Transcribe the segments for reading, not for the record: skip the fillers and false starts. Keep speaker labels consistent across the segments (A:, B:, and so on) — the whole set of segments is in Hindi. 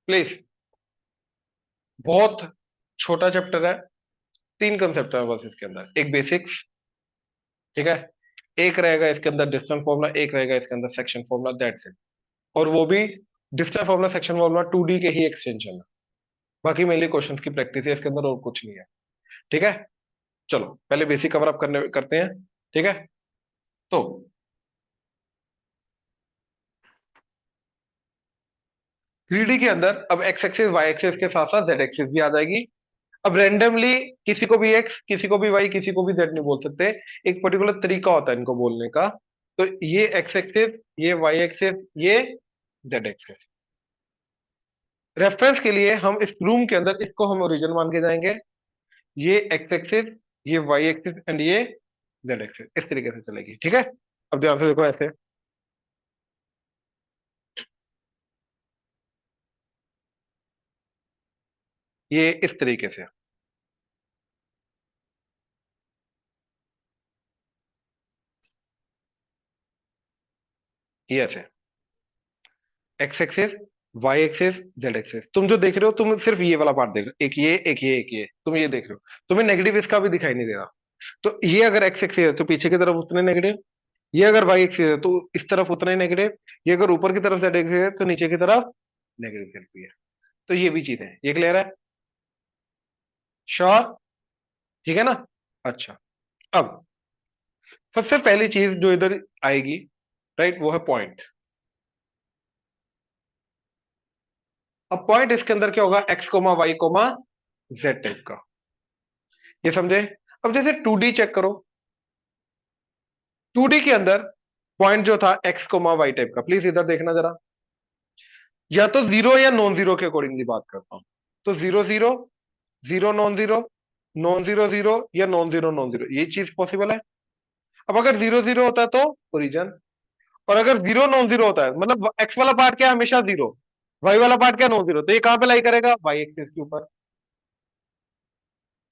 A: प्लीज। बहुत छोटा चैप्टर है, 3 कंसेप्ट है बस इसके अंदर। एक बेसिक्स, ठीक है, एक रहेगा इसके अंदर डिस्टेंस फॉर्मूला, एक रहेगा इसके अंदर सेक्शन फॉर्मूला, दैट्स इट। और वो भी distance formula section formula 2D के ही एक्सटेंशन है। बाकी मेनली क्वेश्चंस की प्रैक्टिस है इसके अंदर, और कुछ नहीं है। ठीक है, चलो पहले बेसिक कवर अप करने करते हैं। ठीक है, तो 3D के अंदर अब एक्स एक्सिस वाई एक्सिस के साथ साथ जेड एक्सिस भी आ जाएगी। अब रैंडमली किसी को भी एक्स, किसी को भी वाई, किसी को भी जेड नहीं बोल सकते। एक पर्टिकुलर तरीका होता है इनको बोलने का। तो ये एक्स एक्सिस, ये वाई एक्सिस, ये जेड एक्सिस। रेफरेंस के लिए हम इस रूम के अंदर इसको हम ओरिजिन मान के जाएंगे। ये एक्स एक्सिस, ये वाई एक्सिस एंड ये जेड एक्सिस, इस तरीके से चलेगी। ठीक है, अब ध्यान से देखो ऐसे, ये इस तरीके से, ये ऐसे X axis, Y axis, Z axis. तुम जो देख रहे हो, तुम सिर्फ ये वाला पार्ट देख रहे हो, एक ये, एक ये, एक ये, तुम ये देख रहे हो। तुम्हें नेगेटिव इसका भी दिखाई नहीं दे रहा। तो ये अगर एक्स एक्सिस है तो पीछे की तरफ उतने नेगेटिव, ये अगर वाई एक्सिस है तो इस तरफ उतना ही नेगेटिव, ये अगर ऊपर की तरफ जेड एक्सिस है तो नीचे की तरफ नेगेटिव जेड भी है। तो ये भी चीज है, ये क्लियर है? श्योर? ठीक है ना? अच्छा, अब सबसे पहली चीज जो इधर आएगी, राइट, वो है पॉइंट। अब पॉइंट इसके अंदर क्या होगा? X comma Y comma Z type का, ये समझे? अब जैसे 2D चेक करो, 2D के अंदर पॉइंट जो था एक्स कोमा वाई टाइप का, प्लीज इधर देखना जरा। या तो जीरो या नॉन जीरो के अकॉर्डिंगली बात करता हूं। तो zero zero, zero non zero, non zero zero, या नॉन जीरो नॉन जीरो, ये चीज पॉसिबल है। अब अगर जीरो जीरो होता है तो ओरिजिन, और अगर जीरो नॉन जीरो होता है, मतलब एक्स वाला पार्ट क्या है? हमेशा जीरो, वाई वाला पार्ट क्या? नॉन जीरो, तो ये कहां पे लाई करेगा? वाई एक्सिस के ऊपर,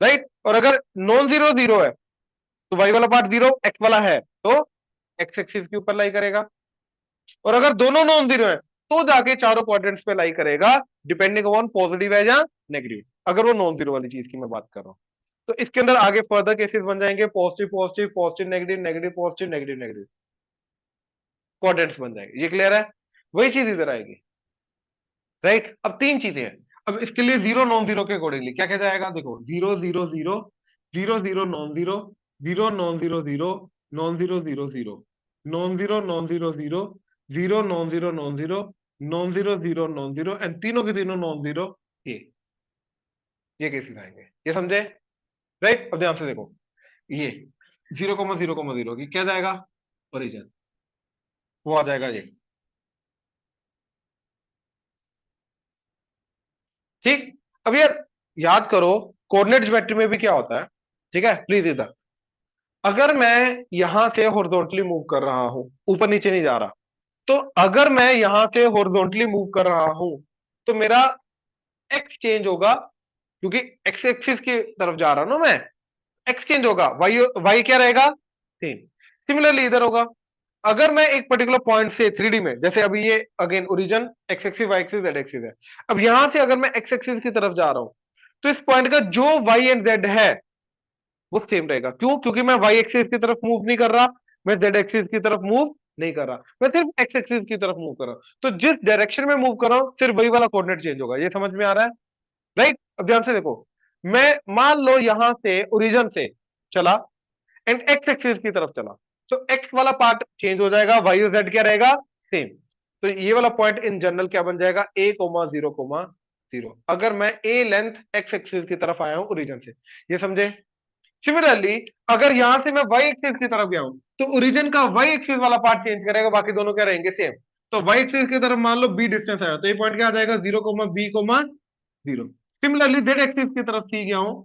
A: राइट। और अगर नॉन जीरो जीरो है तो वाई वाला पार्ट जीरो, एक्स वाला है तो एक्स एक्सिस के ऊपर लाई करेगा। और अगर दोनों नॉन जीरो है तो जाके चारों क्वाड्रेंट्स पे लाई करेगा, डिपेंडिंग अपॉन पॉजिटिव है या नेगेटिव, अगर वो नॉन जीरो वाली चीज की मैं बात कर रहा हूं। तो इसके अंदर आगे फर्दर केसेस बन जाएंगे, positive positive, positive negative, negative positive, negative negative, quadrants बन जाएंगे। ये क्लियर है? वही चीज इधर आएगी, राइट। अब 3 चीजें हैं। अब इसके लिए जीरो नॉन जीरो के अकॉर्डिंगली क्या क्या जाएगा? देखो, zero zero zero, zero zero non zero, zero non zero zero, non zero zero zero, non zero non zero zero, zero non zero non zero, non zero zero non zero, and तीनों के तीनों नॉन जीरो। ये केसेस आएंगे, ये समझे? राइट। अब ध्यान से देखो, ये जीरो कोमा जीरो की क्या जाएगा? ओरिजिन, वो आ जाएगा ये। ठीक। अब यार याद करो, कोऑर्डिनेट ज्योमेट्री में भी क्या होता है? ठीक है, प्लीज इधर, अगर मैं यहां से हॉरिजॉन्टली मूव कर रहा हूं, ऊपर नीचे नहीं जा रहा, तो अगर मैं यहां से हॉरिजॉन्टली मूव कर रहा हूं तो मेरा एक्स चेंज होगा, क्योंकि एक्स एक्सिस की तरफ जा रहा हूं ना मैं, एक्स चेंज होगा, वाई वाई क्या रहेगा? सेम। सिमिलरली इधर होगा, अगर मैं एक पर्टिकुलर पॉइंट से 3D में, जैसे अभी ये again origin X axis Y axis Z axis है, अब यहां से अगर मैं एक्स एक्सिस की तरफ जा रहा हूं तो इस पॉइंट का जो वाई एंड जेड है वो सेम रहेगा। क्यों? क्योंकि मैं वाई एक्सिस की तरफ मूव नहीं कर रहा, मैं जेड एक्सिस की तरफ मूव नहीं कर रहा, मैं सिर्फ एक्स एक्सिस की तरफ मूव कर रहा हूं। तो जिस डायरेक्शन में मूव कर रहा हूं सिर्फ वही वाला कोऑर्डिनेट चेंज होगा। ये समझ में आ रहा है? राइट। अब ध्यान से देखो, मैं मान लो यहां से ओरिजिन से चला एंड एक्स एक्सिस की तरफ चला, तो एक्स वाला पार्ट चेंज हो जाएगा, वाई और जेड क्या रहेगा? सेम। तो ये वाला पॉइंट इन जनरल क्या बन जाएगा? A comma zero comma zero, अगर मैं ए लेंथ एक्स एक्सिस की तरफ आया हूं ओरिजिन से। ये समझे? सिमिलरली अगर यहां से मैं वाई एक्सिस की तरफ गया हूं तो ओरिजिन का वाई एक्सिस वाला पार्ट चेंज करेगा, बाकी दोनों क्या रहेंगे? सेम। तो वाई एक्सिस की तरफ मान लो बी डिस्टेंस आया, तो ये पॉइंट क्या आ जाएगा? Zero comma B comma zero. Similarly Z axis की तरफ सी गया हूं,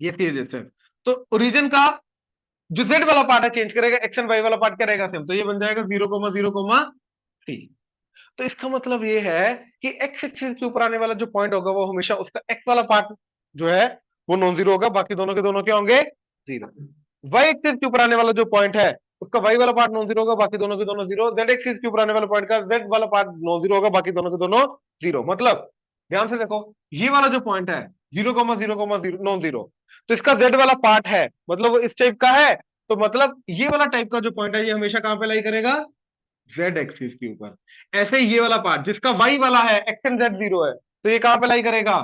A: ये सी डिस्टेंस, तो ओरिजिन का जो जेड वाला पार्ट है चेंज करेगा, एक्स एंड वाई वाला पार्ट क्या रहेगा? सेम। तो ये बन जाएगा जीरो कोमा थ्री। तो इसका मतलब ये है कि एक्स एक्सिस के ऊपर आने वाला जो पॉइंट होगा वो हमेशा उसका एक्स वाला पार्ट जो है वो नॉन जीरो होगा, बाकी दोनों के दोनों क्या होंगे? जीरो। वाई एक्सिस के ऊपर आने वाला जो पॉइंट है उसका वाई वाला पार्ट नॉन जीरो होगा, बाकी दोनों के दोनों जीरो। जेड एक्सिस के ऊपर आने वाले पॉइंट का जेड वाला पार्ट नॉन जीरो होगा, बाकी दोनों के दोनों जीरो। मतलब ध्यान से देखो, ये वाला जो पॉइंट है 0,0,0 नॉन जीरो, तो इसका जेड वाला पार्ट है, मतलब वो इस टाइप का है। तो मतलब ये वाला टाइप का जो पॉइंट है ये हमेशा कहां पे लाई करेगा, जेड एक्सिस के ऊपर। ऐसे ये वाला पार्ट जिसका वाई वाला है, एक्स एंड जेड जीरो है, तो ये कहां पे लाई करेगा,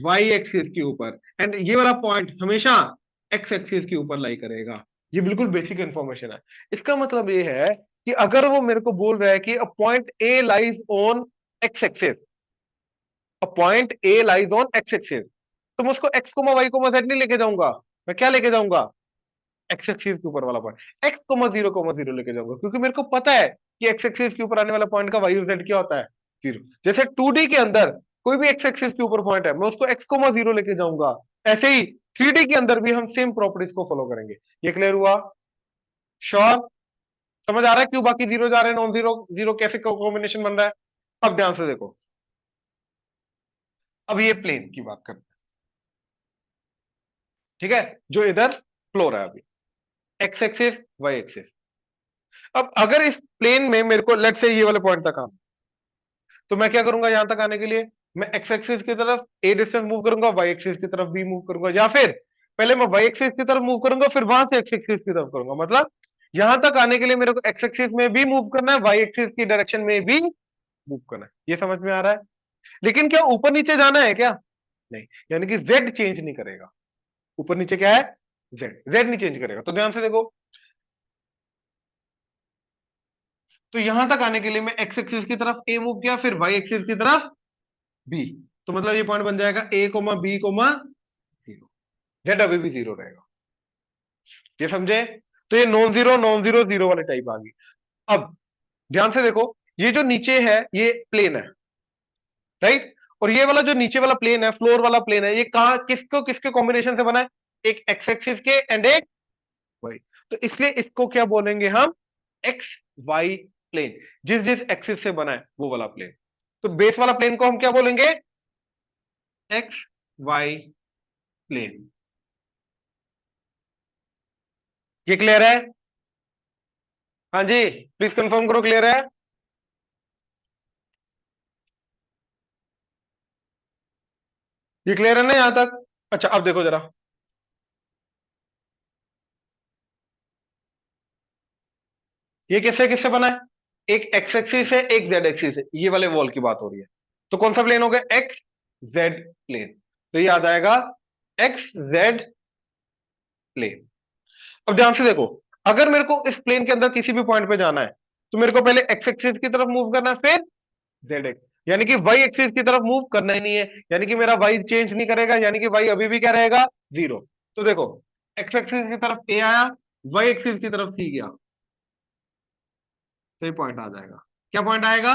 A: वाई एक्सिस के ऊपर। एंड ये वाला पॉइंट हमेशा एक्स एक्सिस के ऊपर लाई करेगा। ये बिल्कुल बेसिक इंफॉर्मेशन है। इसका मतलब ये है कि अगर वो मेरे को बोल रहा है कि uh point A lies on X axis, uh point A lies on X axis, तो मैं उसको X comma Y comma Z नहीं लेके जाऊंगा, मैं क्या लेके जाऊंगा, एक्स एक्सिस के ऊपर वाला पॉइंट एक्स कोमा जीरो लेके जाऊंगा, क्योंकि मेरे को पता है कि एक्स एक्सिस के ऊपर आने वाला पॉइंट का वाई और जेड क्या होता है, जीरो। जैसे 2D के अंदर कोई भी एक्स एक्सिस के ऊपर पॉइंट है, मैं उसको एक्स कोमा जीरो लेके जाऊंगा, ऐसे ही 3D के अंदर भी हम सेम प्रॉपर्टीज को फॉलो करेंगे। ये क्लियर हुआ? श्योर? समझ आ रहा है क्यों बाकी जीरो जा रहे हैं, नॉन जीरो जीरो कैसे कॉम्बिनेशन बन रहा है? अब ध्यान से देखो, अब ये प्लेन की बात करते हैं, ठीक है, जो इधर फ्लो रहा है अभी, एक्स एक्सिस वाई एक्सिस। अब अगर इस प्लेन में मेरे को लेट से ये वाले पॉइंट तक आना, तो मैं क्या करूंगा, यहां तक आने के लिए मैं एक्स एक्सिस की तरफ ए डिस्टेंस मूव करूंगा, वाई एक्सिस की तरफ बी मूव करूंगा, या फिर पहले मैं वाई एक्सिस की तरफ मूव करूंगा फिर वहां से एक्स एक्सिस की तरफ करूंगा। मतलब यहां तक आने के लिए मेरे को एक्स एक्सिस में भी मूव करना है, वाई एक्सिस की डायरेक्शन में भी मूव करना है। ये समझ में आ रहा है? लेकिन क्या ऊपर नीचे जाना है क्या? नहीं, यानी कि जेड चेंज नहीं करेगा। ऊपर नीचे क्या है, जेड, जेड नहीं चेंज करेगा। तो ध्यान से देखो, तो यहां तक आने के लिए मैं एक्स एक्सिस की तरफ ए मूव किया, फिर वाई एक्सिस की तरफ बी, तो मतलब ये पॉइंट बन जाएगा A comma B comma zero. Z अभी भी जीरो रहेगा। ये समझे? तो ये नॉन जीरो जीरो वाले टाइप आ गई। अब ध्यान से देखो, ये जो नीचे है ये प्लेन है, राइट? और ये वाला जो नीचे वाला प्लेन है, फ्लोर वाला प्लेन है, ये कहा किसको किसके कॉम्बिनेशन से बना है, एक एक्स एक्सिस के एंड एक वाई। तो इसलिए इसको क्या बोलेंगे हम, एक्स वाई प्लेन। जिस जिस एक्सिस से बना है वो वाला प्लेन। तो बेस वाला प्लेन को हम क्या बोलेंगे, एक्स वाई प्लेन। ये क्लियर है? हाँ जी, प्लीज कंफर्म करो, क्लियर है? ये क्लियर है ना यहां तक? अच्छा अब देखो जरा, ये किससे किससे बना है, एक एक्स एक्सिस है एक जेड एक्सिस है, ये वाले वॉल की बात हो रही है। तो कौन सा प्लेन हो गया, एक्स जेड प्लेन। तो ये आ जाएगा एक्स जेड प्लेन। अब ध्यान से देखो, अगर मेरे को इस प्लेन के अंदर किसी भी पॉइंट पे जाना है, तो मेरे को पहले एक्स एक्सिस की तरफ मूव करना है, फिर जेड एक्स, यानी कि वाई एक्सिस की तरफ मूव करना ही नहीं है, यानी कि मेरा वाई चेंज नहीं करेगा, यानी कि वाई अभी भी क्या रहेगा, जीरो। तो देखो, एक्स एक्सिस की तरफ ए आया, वाई एक्सिस की तरफ सी गया, तो ये पॉइंट आ जाएगा। क्या पॉइंट आएगा,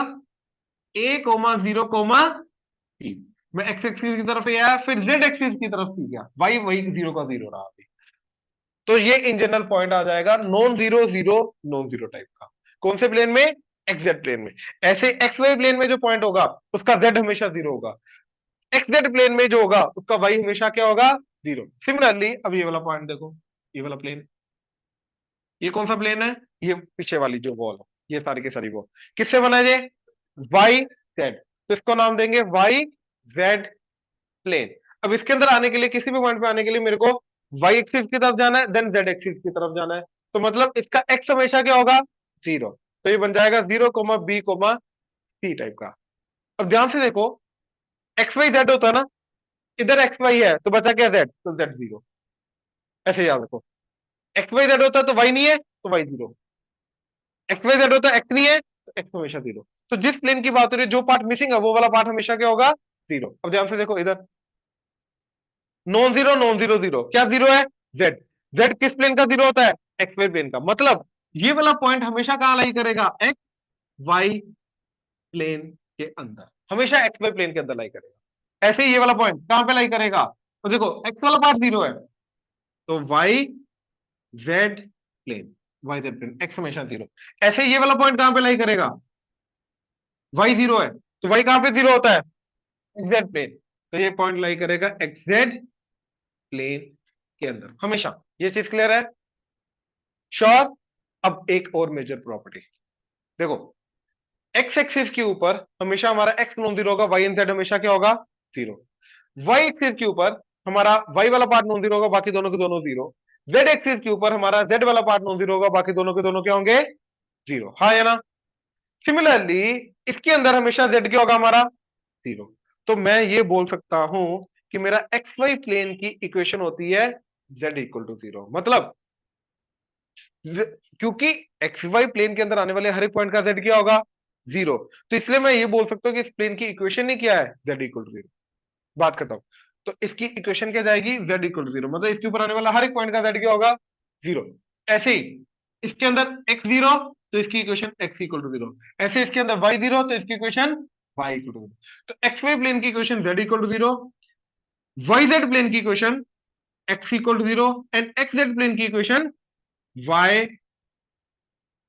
A: ए कोमा जीरो कोमा सी। मैं एक्स एक्सिस की तरफ ए आया, फिर जेड एक्सिस की तरफ सी गया, वाई वही जीरो का जीरो रहा अभी। तो ये इन जनरल पॉइंट आ जाएगा non zero zero non zero type का। कौन से प्लेन में, एक्स जेड प्लेन में। ऐसे एक्स वाई प्लेन में जो पॉइंट होगा उसका जेड हमेशा जीरो होगा, एक्स जेड प्लेन में जो होगा उसका वाई हमेशा क्या होगा, जीरो। सिमिलरली अब ये वाला पॉइंट देखो, ये वाला प्लेन, ये कौन सा प्लेन है, ये पीछे वाली जो वॉल है, ये सारी की सारी वॉल किससे बना है, ये वाई जेड। तो इसको नाम देंगे वाई जेड प्लेन। अब इसके अंदर आने के लिए, किसी भी पॉइंट पे आने के लिए मेरे को वाई एक्सिस की तरफ जाना है, देन जेड एक्सिस की तरफ जाना है। तो मतलब इसका एक्स हमेशा क्या होगा, जीरो। तो ये बन जाएगा zero comma B comma C type का। अब ध्यान से देखो, एक्स वाई जेड होता है ना, इधर एक्स वाई है तो बचा क्या, जेड, तो जेड जीरो। ऐसे याद रखो, एक्स वाई जेड होता है तो वाई नहीं है तो Y zero, X Y Z होता है एक्स नहीं है तो एक्स हमेशा जीरो। तो जिस प्लेन की बात हो रही है जो पार्ट मिसिंग है वो वाला पार्ट हमेशा क्या होगा, जीरो। अब ध्यान से देखो इधर, नॉन जीरो जीरो, क्या जीरो है, जेड। जेड किस प्लेन का जीरो होता है, एक्स वाई प्लेन का। मतलब ये वाला पॉइंट हमेशा कहां लाई करेगा, एक्स वाई प्लेन के अंदर, हमेशा एक्स वाई प्लेन के अंदर लाई करेगा। ऐसे ही ये वाला पॉइंट कहां पे लाई करेगा, तो देखो एक्स वाला पार्ट जीरो है, तो Y Z plane, Y Z plane, X हमेशा जीरो। ऐसे ही ये वाला पॉइंट कहां पे लाई करेगा, वाई जीरो है, तो वाई कहां पे जीरो होता है, एक्स जेड प्लेन। तो ये पॉइंट लाई करेगा एक्स जेड प्लेन के अंदर हमेशा। ये चीज क्लियर है? श्योर? अब एक और मेजर प्रॉपर्टी देखो, एक्स एक्सिस के ऊपर हमेशा हमारा एक्स नॉन जीरो होगा, वाई एंड जेड हमेशा क्या होगा, जीरो। वाई एक्सिस के ऊपर हमारा वाई वाला पार्ट नॉन जीरो होगा, बाकी दोनों के दोनों जीरो। जेड एक्सिस के ऊपर हमारा जेड वाला पार्ट नॉन जीरो होगा, बाकी दोनों के दोनों क्या होंगे, जीरो। हाँ या ना? सिमिलरली इसके अंदर हमेशा जेड क्या होगा, हमारा जीरो। तो मैं ये बोल सकता हूं कि मेरा एक्स वाई प्लेन की इक्वेशन होती है जेड इक्वल टू जीरो। मतलब क्योंकि एक्स वाई प्लेन के अंदर आने वाले हर एक पॉइंट का जेड क्या होगा, जीरो। तो इसलिए मैं ये बोल सकता हूं कि इस प्लेन की इक्वेशन ही क्या है, जेड इक्वल टू जीरो। बात खत्म। तो इसकी इक्वेशन क्या जाएगी, जेड इक्वल टू जीरो, मतलब इसके ऊपर आने वाला हर एक पॉइंट का जेड क्या होगा, जीरो। ऐसे ही इसके अंदर एक्स जीरो, तो इसकी equation X equal to zero. ऐसे इसके अंदर वाई जीरो, तो इसकी equation Y equal to zero. तो एक्स वाई प्लेन की equation Z equal to zero, Y Z plane की equation X equal to zero, and X Z plane की equation Y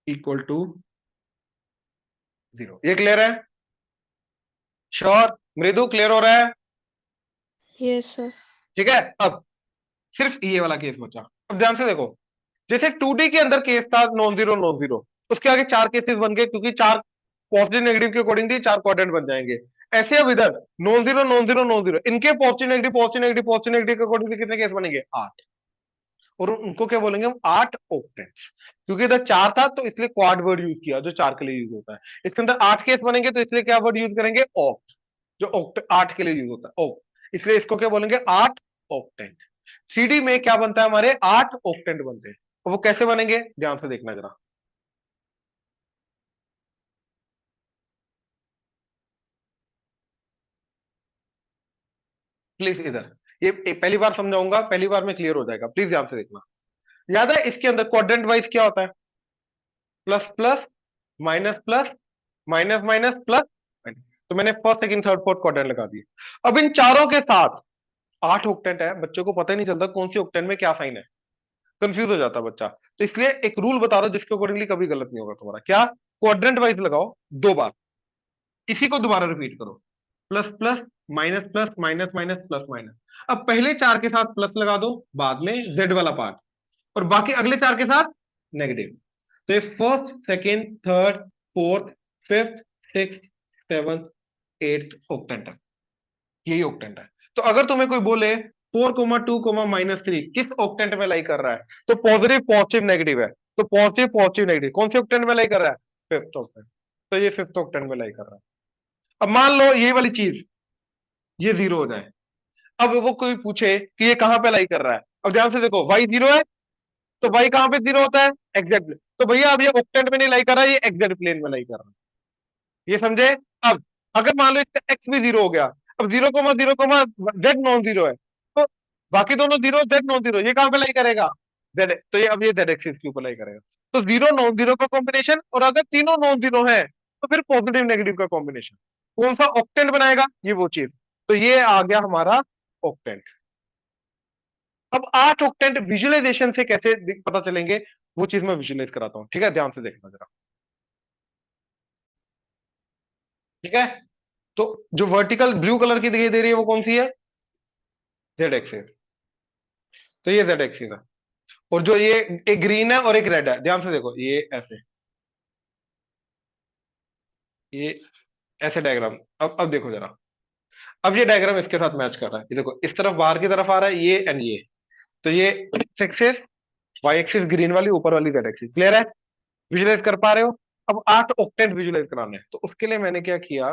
A: equal to zero. ये क्लियर है? श्योर? मृदु क्लियर हो रहा है?
B: Yes sir.
A: ठीक है। अब सिर्फ ये वाला केस बचा। अब ध्यान से देखो, जैसे 2D के अंदर केस था नॉन जीरो नॉन जीरो, उसके आगे चार केसेस बन गए, क्योंकि चार पॉजिटिव नेगेटिव के अकॉर्डिंगली चार क्वाड्रेंट बन जाएंगे। ऐसे अब इधर non zero non zero non zero, इनके positive negative positive negative positive negative के अकॉर्डिंगली कितने केस बनेंगे, आठ। और उनको क्या बोलेंगे हम, आठ ऑक्टेंट्स। क्योंकि इधर चार था तो इसलिए क्वाड वर्ड यूज किया, जो चार के लिए यूज होता है। इसके अंदर आठ केस बनेंगे तो इसलिए क्या वर्ड यूज करेंगे, ऑक्ट, जो ऑक्ट आठ के लिए यूज होता है, ऑक्ट। इसलिए इसको क्या बोलेंगे, आठ ऑक्टेंट। सीडी में क्या बनता है, हमारे आठ ऑक्टेंट बनते हैं। तो वो कैसे बनेंगे, ध्यान से देखना जरा प्लीज। इधर ये पहली बार समझाऊंगा, पहली बार में क्लियर हो जाएगा, प्लीज ध्यान से देखना। याद है इसके अंदर क्वाड्रेंट वाइज क्या होता है, plus plus minus plus minus minus plus. तो मैंने first second third fourth quadrant लगा दिए। अब इन चारों के साथ आठ ऑक्टेंट है, बच्चों को पता ही नहीं चलता कौन सी ऑक्टेंट में क्या साइन है, कंफ्यूज हो जाता बच्चा। तो इसलिए एक रूल बता रहा हूं जिसके अकॉर्डिंगली कभी गलत नहीं होगा तुम्हारा। क्या, क्वाड्रेंट वाइज लगाओ दो बार, इसी को दोबारा रिपीट करो, plus plus minus plus minus minus plus minus. अब पहले चार के साथ प्लस लगा दो, बाद में जेड वाला पार्ट, और बाकी अगले चार के साथ नेगेटिव। तो ये first second third fourth fifth six seventh eighth octant है, यही ऑक्टेंट है। तो अगर तुम्हें कोई बोले 4,2,-3 किस ऑक्टेंट में लाई कर रहा है, तो पॉजिटिव पॉजिटिव नेगेटिव है, तो पॉजिटिव पॉजिटिव नेगेटिव कौन से ऑक्टेंट में लाई कर रहा है, फिफ्थ ऑक्टेंट। तो ये फिफ्थ ऑक्टेंट में लाई कर रहा है। अब मान लो ये वाली चीज ये जीरो हो जाए, अब वो कोई पूछे कि ये कहां पे लाई कर रहा है, अब ध्यान से देखो, वाई जीरो है, तो वाई कहां पे जीरो होता है, एग्जैक्ट। तो भैया अब ये ऑक्टेंट में नहीं लाई कर रहा है, ये एग्जैक्ट प्लेन में लाई कर रहा है। ये समझे? अब अगर मान लो इसका एक्स भी जीरो हो गया, अब zero comma Z non zero है, तो बाकी दोनों जीरो जेड नॉन जीरो, ये कहां पे लाई करेगा, जेड। तो ये अब ये जेड एक्सिस के ऊपर लाई करेगा। तो जीरो नॉन जीरो का कॉम्बिनेशन, और अगर तीनों नॉन जीरो है तो फिर पॉजिटिव नेगेटिव का कॉम्बिनेशन, कौन सा ऑक्टेंट बनाएगा, ये वो चीज। तो ये आ गया हमारा ऑक्टेंट। अब आठ ऑक्टेंट विजुअलाइजेशन से कैसे पता चलेंगे, वो चीज मैं विजुअलाइज कराता हूं, ठीक है, ध्यान से देखना जरा। ठीक है, तो जो वर्टिकल ब्लू कलर की दिखाई दे रही है वो कौन सी है, जेड एक्सिस। तो ये जेड एक्सिस है। और जो ये एक ग्रीन है और एक रेड है, ध्यान से देखो, ये ऐसे, ये ऐसे डायग्राम। अब देखो जरा, अब ये डायग्राम इसके साथ मैच कर रहा है, ये देखो इस तरफ बाहर की तरफ आ रहा है ये एंड ये। तो ये X axis, Y axis green वाली, ऊपर वाली जेड एक्सिस। क्लियर है? विजुलाइज कर पा रहे हो? अब आठ ऑक्टेंट विजुलाइज कराने हैं, तो उसके लिए मैंने क्या किया,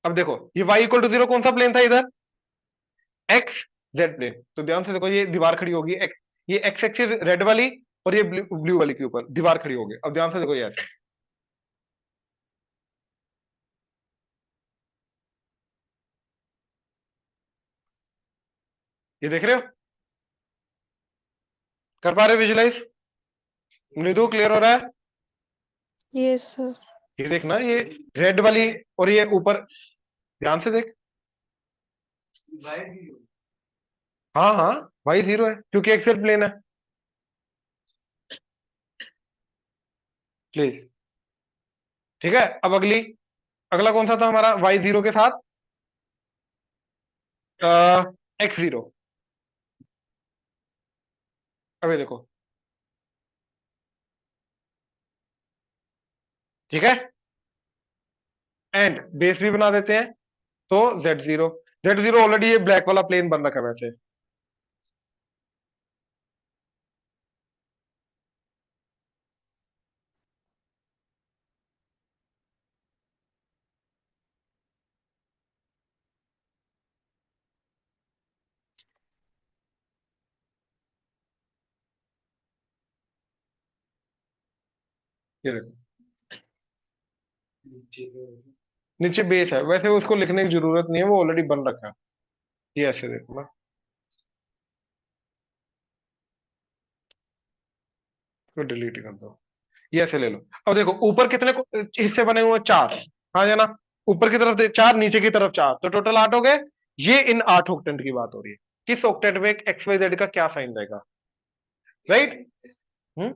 A: अब देखो ये y इक्वल टू जीरो कौन सा प्लेन था इधर, एक्स जेड प्लेन। तो ध्यान से देखो, ये दीवार खड़ी होगी, ये एक्स एक्सिस रेड वाली, और ये ब्लू ब्लू वाली के ऊपर दीवार खड़ी होगी। अब ध्यान से देखो, ये ऐसे, ये देख रहे हो, कर पा रहे हो विजुलाइज? मृदु क्लियर हो रहा है?
B: Yes sir.
A: ये देखना, ये रेड वाली और ये ऊपर, ध्यान से देख। हाँ हाँ, वाई जीरो है क्योंकि एक्सेल प्लेन है। प्लीज, ठीक है। अब अगला कौन सा था हमारा, वाई जीरो के साथ एक्स जीरो। अभी देखो, ठीक है, एंड बेस भी बना देते हैं। तो Z0, Z0 ऑलरेडी ये ब्लैक वाला प्लेन बन रखा है वैसे। ये देखो, नीचे बेस है, वैसे उसको लिखने की जरूरत नहीं है, वो ऑलरेडी बन रखा है। ये ऐसे देखो ना, इसको डिलीट कर दो, ये ऐसे ले लो। अब देखो ऊपर कितने हिस्से बने हुए हैं, 4। हाँ या ना, ऊपर की तरफ 4, नीचे की तरफ 4, तो टोटल 8 हो गए। ये इन 8 ऑक्टेंट की बात हो रही है। किस ऑक्टेंट में एक्स वाई जेड का क्या साइन रहेगा, राइट? हम्म,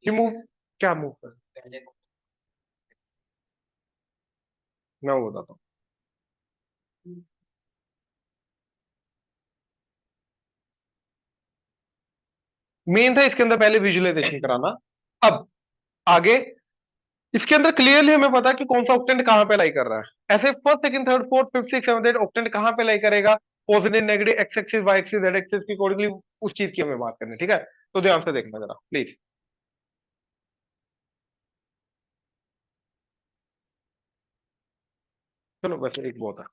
A: ये मूव, क्या मूव कर, मैं वो बताता हूँ। मेन था इसके अंदर पहले विजुअलाइजेशन कराना। अब आगे इसके अंदर क्लियरली हमें पता है कि कौन सा ऑक्टेंट कहां पे लाई कर रहा है। ऐसे first second third fourth fifth six seventh eight octant कहां पे लाई करेगा, positive negative X axis Y axis Z axis की अकॉर्डिंगली, उस चीज की हमें बात करनी है, ठीक है? तो ध्यान से देखना जरा प्लीज। चलो वैसे एक बहुत है,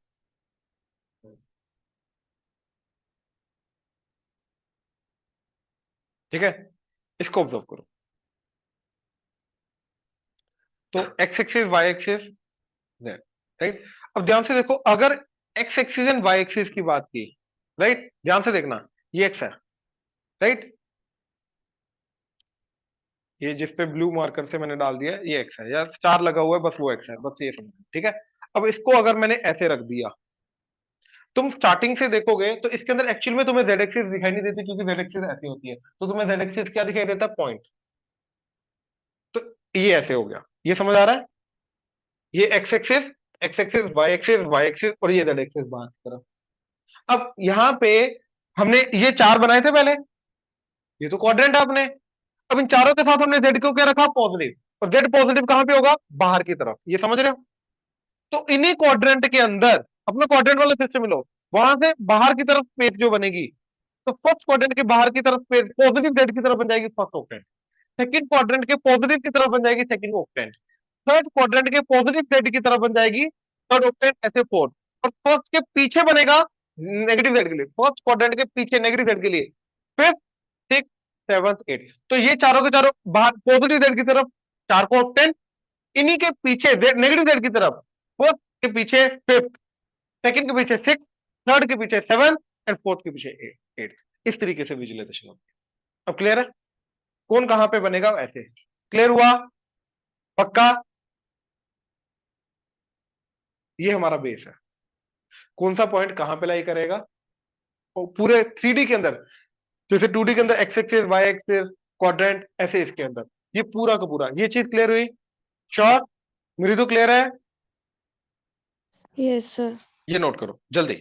A: ठीक है, इसको ऑब्जर्व करो। तो X axis Y axis Z, right? अब ध्यान से देखो, अगर X axis and Y axis की बात की, राइट, ध्यान से देखना, ये एक्स है, राइट, ये जिस पे ब्लू मार्कर से मैंने डाल दिया ये एक्स है, या स्टार लगा हुआ है बस वो एक्स है, बस ये समझ, ठीक है? अब इसको अगर मैंने ऐसे रख दिया, तुम स्टार्टिंग से देखोगे तो इसके अंदर एक्चुअल में तुम्हें जेड एक्सिस दिखाई नहीं देती, क्योंकि जेड एक्सिस ऐसी होती है, तो तुम्हें जेड एक्सिस क्या दिखाई देता है, पॉइंट। तो ये ऐसे हो गया, ये समझ आ रहा है? ये एक्स एक्सिस वाई एक्सिस और ये जेड एक्सिस बाहर की तरफ। अब यहां पे हमने ये 4 बनाए थे पहले, ये तो क्वाड्रेंट है अपने। अब इन चारों के साथ हमने जेड को क्या रखा, पॉजिटिव, और जेड पॉजिटिव कहां पे होगा, बाहर की तरफ, ये समझ रहे हो? तो इन्हीं क्वाड्रेंट के अंदर अपना क्वाड्रेंट वाला सिस्टम लो, वहां से बाहर की तरफ स्पेस जो बनेगी, तो फर्स्ट क्वाड्रेंट के बाहर की तरफ स्पेस पॉजिटिव जेड की तरफ बन जाएगी फर्स्ट ऑक्टेंट, सेकंड क्वाड्रेंट के पॉजिटिव की तरफ बन जाएगी सेकंड ऑक्टेंट, थर्ड क्वाड्रेंट के पॉजिटिव जेड की तरफ बन जाएगी थर्ड ऑक्टेंट, ऐसे फोर्थ। और फर्स्ट के पीछे बनेगा नेगेटिव जेड के लिए, फर्स्ट क्वाड्रेंट के पीछे नेगेटिव जेड के लिए फिफ्थ सिक्स सेवंथ एट, तो ये चारों के चारों बाहर पॉजिटिव जेड की तरफ 4 को ऑक्टेंट, इन्हीं के पीछे नेगेटिव जेड की तरफ फोर्थ के पीछे फिफ्थ, सेकंड के पीछे सिक्स, थर्ड के पीछे सेवन, एंड फोर्थ के पीछे एट। इस तरीके से विजुअलाइजेशन होती है। अब क्लियर है कौन कहां पे बनेगा, ऐसे क्लियर हुआ, पक्का? ये हमारा बेस है, कौन सा पॉइंट कहां पे लाई करेगा, और पूरे 3D के अंदर, जैसे 2D के अंदर X axis Y axis quadrant, ऐसे इसके अंदर ये पूरा का पूरा, ये चीज क्लियर हुई? श्योर? मेरी तो क्लियर है,
B: Yes, sir.
A: ये नोट करो जल्दी।